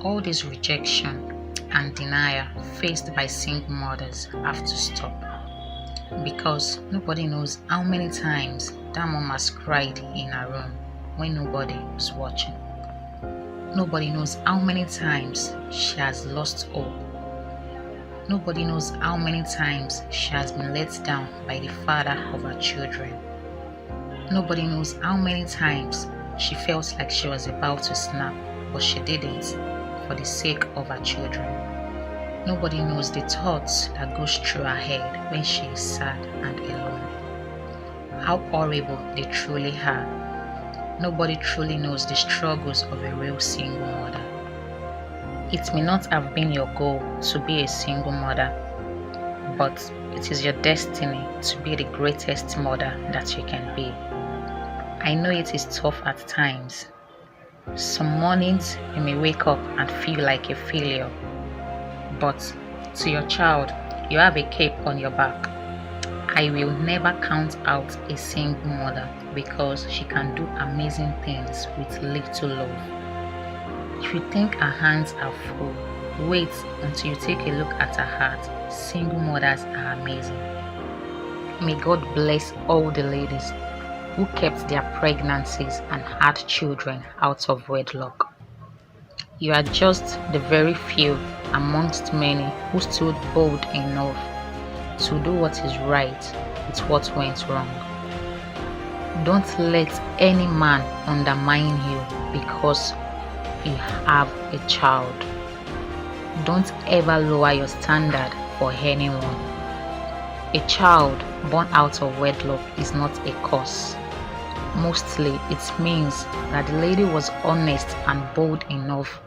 All this rejection and denial faced by single mothers have to stop because nobody knows how many times that mom has cried in her room when nobody was watching. Nobody knows how many times she has lost hope. Nobody knows how many times she has been let down by the father of her children. Nobody knows how many times she felt like she was about to snap, but she didn't for the sake of her children. Nobody knows the thoughts that goes through her head when she is sad and alone. How horrible they truly are. Nobody truly knows the struggles of a real single mother. It may not have been your goal to be a single mother, but it is your destiny to be the greatest mother that you can be. I know it is tough at times. Some mornings you may wake up and feel like a failure, but to your child, you have a cape on your back. I will never count out a single mother because she can do amazing things with little love. If you think her hands are full, wait until you take a look at her heart. Single mothers are amazing. May God bless all the ladies who kept their pregnancies and had children out of wedlock. You are just the very few amongst many who stood bold enough to do what is right with what went wrong. Don't let any man undermine you because you have a child. Don't ever lower your standard for anyone. A child born out of wedlock is not a curse. Mostly it means that the lady was honest and bold enough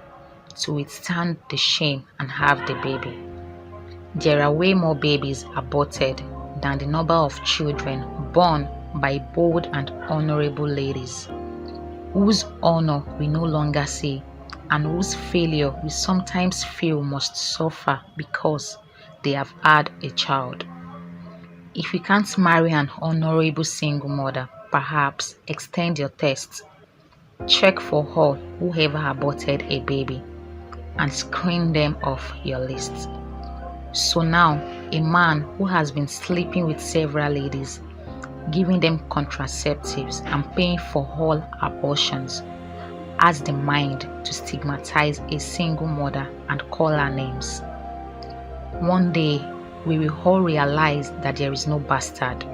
to withstand the shame and have the baby. There are way more babies aborted than the number of children born by bold and honorable ladies, whose honor we no longer see and whose failure we sometimes feel must suffer because they have had a child. If you can't marry an honorable single mother, perhaps extend your test. Check for all who ever aborted a baby and screen them off your list. So now, a man who has been sleeping with several ladies, giving them contraceptives and paying for all abortions, has the mind to stigmatize a single mother and call her names. One day, we will all realize that there is no bastard.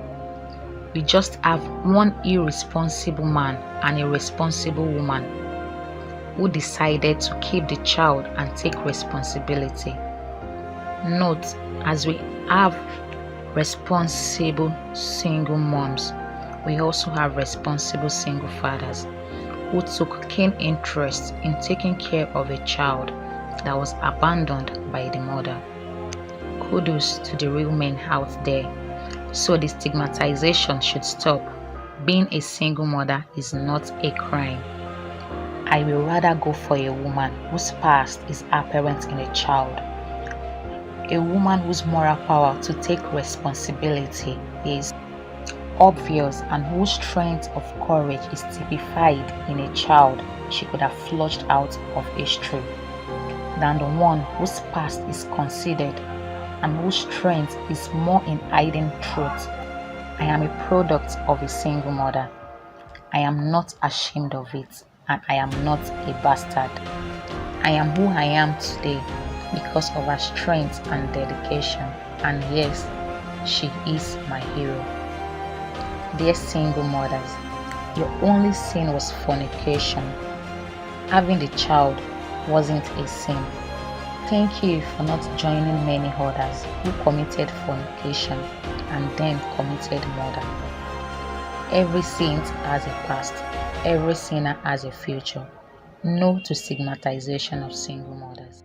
We just have one irresponsible man and a responsible woman who decided to keep the child and take responsibility. Note, as we have responsible single moms, we also have responsible single fathers who took keen interest in taking care of a child that was abandoned by the mother. Kudos to the real men out there. So the stigmatization should stop. Being a single mother is not a crime. I will rather go for a woman whose past is apparent in a child. A woman whose moral power to take responsibility is obvious and whose strength of courage is typified in a child she could have flushed out of history, than the one whose past is considered and whose strength is more in hiding truth. I am a product of a single mother. I am not ashamed of it, and I am not a bastard. I am who I am today because of her strength and dedication, and yes, she is my hero. Dear single mothers, your only sin was fornication. Having the child wasn't a sin. Thank you for not joining many others who committed fornication and then committed murder. Every saint has a past. Every sinner has a future. No to stigmatization of single mothers.